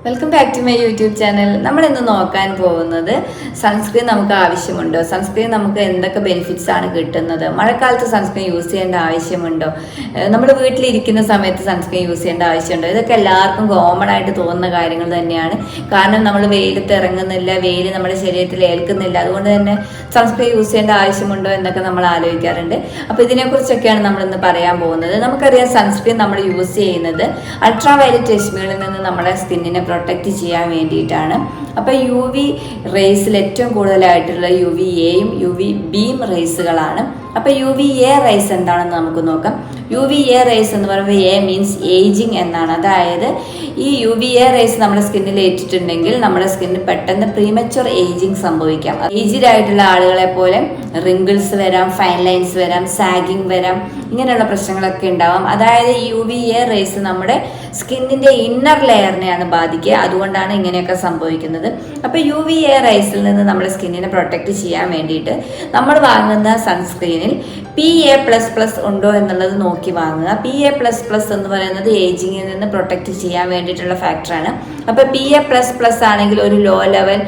Welcome back to my YouTube channel. നമ്മൾ ഇന്ന് നോക്കാൻ പോകുന്നത് സൺസ്ക്രീൻ നമുക്ക് ആവശ്യമുണ്ടോ, സൺസ്ക്രീൻ നമുക്ക് എന്തൊക്കെ ബെനിഫിറ്റ്സ് ആണ് കിട്ടുന്നത്, മഴക്കാലത്ത് സൺസ്ക്രീൻ യൂസ് ചെയ്യേണ്ട ആവശ്യമുണ്ടോ, നമ്മൾ വീട്ടിലിരിക്കുന്ന സമയത്ത് സൺസ്ക്രീൻ യൂസ് ചെയ്യേണ്ട ആവശ്യമുണ്ടോ, ഇതൊക്കെ എല്ലാവർക്കും കോമൺ ആയിട്ട് തോന്നുന്ന കാര്യങ്ങൾ തന്നെയാണ്. കാരണം നമ്മൾ വെയിലത്ത് ഇറങ്ങുന്നില്ല, വെയിൽ നമ്മുടെ ശരീരത്തിൽ ഏൽക്കുന്നില്ല, അതുകൊണ്ട് തന്നെ സൺസ്ക്രീൻ യൂസ് ചെയ്യേണ്ട ആവശ്യമുണ്ടോ എന്നൊക്കെ നമ്മൾ ആലോചിക്കാറുണ്ട്. അപ്പോൾ ഇതിനെക്കുറിച്ചൊക്കെയാണ് നമ്മൾ ഇന്ന് പറയാൻ പോകുന്നത്. നമുക്കറിയാം സൺസ്ക്രീൻ നമ്മൾ യൂസ് ചെയ്യുന്നത് അൾട്രാ വയലറ്റ് രശ്മികളിൽ നിന്ന് നമ്മുടെ സ്കിന്നിനെ പ്രൊട്ടക്റ്റ് ചെയ്യാൻ വേണ്ടിയിട്ടാണ്. അപ്പോൾ യു വി റേസിൽ ഏറ്റവും കൂടുതലായിട്ടുള്ള യു വി എയും യു വി ബിയും റേസുകളാണ്. അപ്പോൾ യു വി എ റേസ് എന്താണെന്ന് നമുക്ക് നോക്കാം. യു വി എ റേസ് എന്ന് പറയുമ്പോൾ എ മീൻസ് ഏജിങ് എന്നാണ്. അതായത് ഈ യു വി എ റേസ് നമ്മുടെ സ്കിന്നിൽ ഏറ്റിട്ടുണ്ടെങ്കിൽ നമ്മുടെ സ്കിന്നിൽ പെട്ടെന്ന് പ്രീമച്വർ ഏജിങ് സംഭവിക്കാം. ഏജ്ഡ് ആയിട്ടുള്ള ആളുകളെ പോലെ റിങ്കിൾസ് വരാം, ഫൈൻ ലൈൻസ് വരാം, സാഗിങ് വരാം, ഇങ്ങനെയുള്ള പ്രശ്നങ്ങളൊക്കെ ഉണ്ടാവാം. അതായത് യു വി എ റേസ് നമ്മുടെ സ്കിന്നിന്റെ ഇന്നർ ലെയറിനെയാണ് ബാധിക്കുക. അതുകൊണ്ടാണ് ഇങ്ങനെയൊക്കെ സംഭവിക്കുന്നത്. അപ്പോൾ യു വി എ റേസിൽ നിന്ന് നമ്മുടെ സ്കിന്നിനെ പ്രൊട്ടക്റ്റ് ചെയ്യാൻ വേണ്ടിയിട്ട് നമ്മൾ വാങ്ങുന്ന സൺസ്ക്രീനിൽ PA++ ഉണ്ടോ എന്നുള്ളത് നോക്കി വാങ്ങുക. PA++ എന്ന് പറയുന്നത് ഏജിങ്ങിൽ നിന്ന് പ്രൊട്ടക്റ്റ് ചെയ്യാൻ വേണ്ടിയിട്ടുള്ള ഫാക്ടറാണ്. അപ്പോൾ PA++ ആണെങ്കിൽ ഒരു ലോ ലെവൽ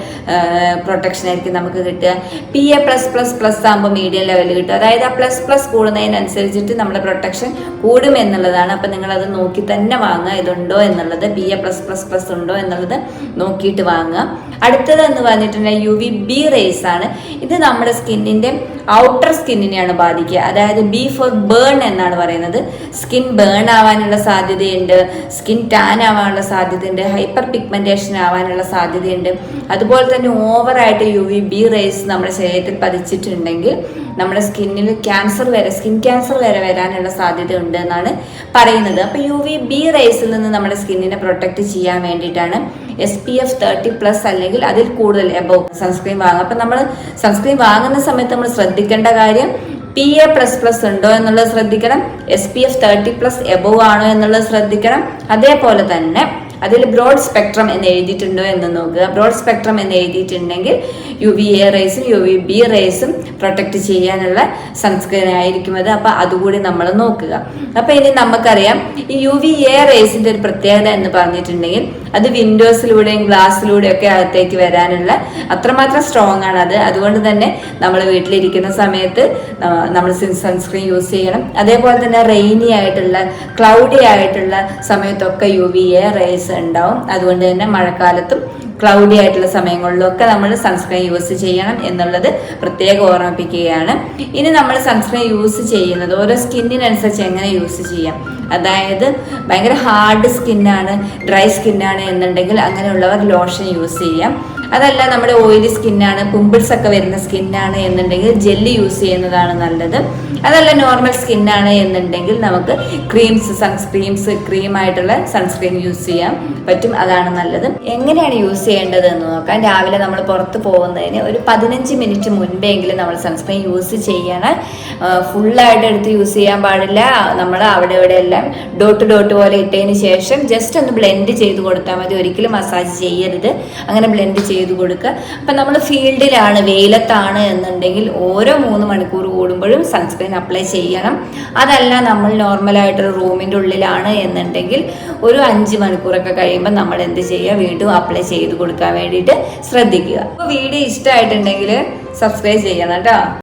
പ്രൊട്ടക്ഷൻ ആയിരിക്കും നമുക്ക് കിട്ടുക. PA+++ ആകുമ്പോൾ മീഡിയം ലെവലിൽ കിട്ടും. അതായത് ആ പ്ലസ് കൂടുന്നതിനനുസരിച്ചിട്ട് നമ്മുടെ പ്രൊട്ടക്ഷൻ കൂടും എന്നുള്ളതാണ്. അപ്പം നിങ്ങളത് നോക്കി തന്നെ വാങ്ങുക, ഇതുണ്ടോ എന്നുള്ളത്, PA+++ ഉണ്ടോ എന്നുള്ളത് നോക്കിയിട്ട് വാങ്ങുക. അടുത്തത് എന്ന് പറഞ്ഞിട്ടുണ്ടെങ്കിൽ യു വി ബി റേസ് ആണ്. ഇത് നമ്മുടെ സ്കിന്നിന്റെ ഔട്ടർ സ്കിന്നിനെയാണ് ബാധിക്കുക. അതായത് ബി ഫോർ ബേൺ എന്നാണ് പറയുന്നത്. സ്കിൻ ബേൺ ആവാനുള്ള സാധ്യതയുണ്ട്, സ്കിൻ ടാൻ ആവാനുള്ള സാധ്യതയുണ്ട്, ഹൈപ്പർ പിഗ്മെന്റേഷൻ ആവാനുള്ള സാധ്യതയുണ്ട്. അതുപോലെ തന്നെ ഓവറായിട്ട് യു വി ബി റേസ് നമ്മുടെ ശരീരത്തിൽ പതിച്ചിട്ടുണ്ടെങ്കിൽ നമ്മുടെ സ്കിന്നിൽ സ്കിൻ ക്യാൻസർ വരെ വരാനുള്ള സാധ്യത ഉണ്ട് എന്നാണ് പറയുന്നത്. അപ്പോൾ യു വി ബി റേസിൽ നിന്ന് നമ്മുടെ സ്കിന്നിനെ പ്രൊട്ടക്റ്റ് ചെയ്യാൻ വേണ്ടിയിട്ടാണ് SPF 30+ അല്ലെങ്കിൽ അതിൽ കൂടുതൽ എബവ് സൺസ്ക്രീൻ വാങ്ങുക. അപ്പം നമ്മൾ സൺസ്ക്രീൻ വാങ്ങുന്ന സമയത്ത് നമ്മൾ ശ്രദ്ധിക്കേണ്ട കാര്യം PA++ ഉണ്ടോ എന്നുള്ളത് ശ്രദ്ധിക്കണം, SPF 30+ എബവ് ആണോ എന്നുള്ളത് ശ്രദ്ധിക്കണം. അതേപോലെ തന്നെ അതിൽ ബ്രോഡ് സ്പെക്ട്രം എന്ന് എഴുതിയിട്ടുണ്ടോ എന്ന് നോക്കുക. ബ്രോഡ് സ്പെക്ട്രം എന്ന് എഴുതിയിട്ടുണ്ടെങ്കിൽ യു വി എ റേസും യു വി ബി റേസും പ്രൊട്ടക്റ്റ് ചെയ്യാനുള്ള സൺസ്ക്രീൻ ആയിരിക്കും അത്. അപ്പോൾ അതുകൂടി നമ്മൾ നോക്കുക. അപ്പോൾ ഇനി നമുക്കറിയാം ഈ യു വി എ റേസിന്റെ ഒരു പ്രത്യേകത എന്ന് പറഞ്ഞിട്ടുണ്ടെങ്കിൽ അത് വിൻഡോസിലൂടെയും ഗ്ലാസ്സിലൂടെയും ഒക്കെ അകത്തേക്ക് വരാനുള്ള അത്രമാത്രം സ്ട്രോങ് ആണ് അത്. അതുകൊണ്ട് തന്നെ നമ്മൾ വീട്ടിലിരിക്കുന്ന സമയത്ത് നമ്മൾ സൺസ്ക്രീൻ യൂസ് ചെയ്യണം. അതേപോലെ തന്നെ റെയിനി ആയിട്ടുള്ള ക്ലൗഡി ആയിട്ടുള്ള സമയത്തൊക്കെ യു വി എ റേസ് ഉണ്ടാവും. അതുകൊണ്ട് തന്നെ മഴക്കാലത്തും ക്ലൗഡി ആയിട്ടുള്ള സമയങ്ങളിലൊക്കെ നമ്മൾ സൺസ്ക്രീൻ യൂസ് ചെയ്യണം എന്നുള്ളത് പ്രത്യേകം ഓർമ്മിപ്പിക്കുകയാണ്. ഇനി നമ്മൾ സൺസ്ക്രീൻ യൂസ് ചെയ്യുന്നത് ഓരോ സ്കിന്നിനനുസരിച്ച് എങ്ങനെ യൂസ് ചെയ്യാം. അതായത് ഭയങ്കര ഹാർഡ് സ്കിന്നാണ്, ഡ്രൈ സ്കിന്നാണ് എന്നുണ്ടെങ്കിൽ അങ്ങനെയുള്ളവർ ലോഷൻ യൂസ് ചെയ്യാം. അതല്ല നമ്മുടെ ഓയിലി സ്കിന്നാണ്, പിമ്പിൾസ് ഒക്കെ വരുന്ന സ്കിന്നാണ് എന്നുണ്ടെങ്കിൽ ജെല്ലി യൂസ് ചെയ്യുന്നതാണ് നല്ലത്. അതല്ല നോർമൽ സ്കിന്നാണ് എന്നുണ്ടെങ്കിൽ നമുക്ക് സൺസ്ക്രീംസ് ക്രീമായിട്ടുള്ള സൺസ്ക്രീൻ യൂസ് ചെയ്യാൻ പറ്റും. അതാണ് നല്ലത്. എങ്ങനെയാണ് യൂസ് ചെയ്യേണ്ടത് എന്ന് നോക്കാം. രാവിലെ നമ്മൾ പുറത്ത് പോകുന്നതിന് ഒരു 15 മിനിറ്റ് മുൻപെങ്കിലും നമ്മൾ സൺസ്ക്രീൻ യൂസ് ചെയ്യണം. ഫുള്ളായിട്ട് എടുത്ത് യൂസ് ചെയ്യാൻ പാടില്ല. നമ്മൾ അവിടെ ഇവിടെ എല്ലാം ഡോട്ട് പോലെ ഇട്ടതിന് ശേഷം ജസ്റ്റ് ഒന്ന് ബ്ലെൻഡ് ചെയ്ത് കൊടുത്താൽ മതി. ഒരിക്കലും മസാജ് ചെയ്യരുത്, അങ്ങനെ ബ്ലെൻഡ് ചെയ്ത് കൊടുക്കുക. അപ്പം നമ്മൾ ഫീൽഡിലാണ്, വെയിലത്താണ് എന്നുണ്ടെങ്കിൽ ഓരോ 3 മണിക്കൂർ കൂടുമ്പോഴും സൺസ്ക്രീൻ അപ്ലൈ ചെയ്യണം. അതല്ല നമ്മൾ നോർമലായിട്ടൊരു റൂമിൻ്റെ ഉള്ളിലാണ് എന്നുണ്ടെങ്കിൽ ഒരു 5 മണിക്കൂറൊക്കെ കഴിയുമ്പോൾ നമ്മൾ എന്ത് ചെയ്യുക, വീണ്ടും അപ്ലൈ ചെയ്ത് കൊടുക്കാൻ വേണ്ടിയിട്ട് ശ്രദ്ധിക്കുക. അപ്പോൾ വീഡിയോ ഇഷ്ടമായിട്ടുണ്ടെങ്കിൽ സബ്സ്ക്രൈബ് ചെയ്യണം കേട്ടോ.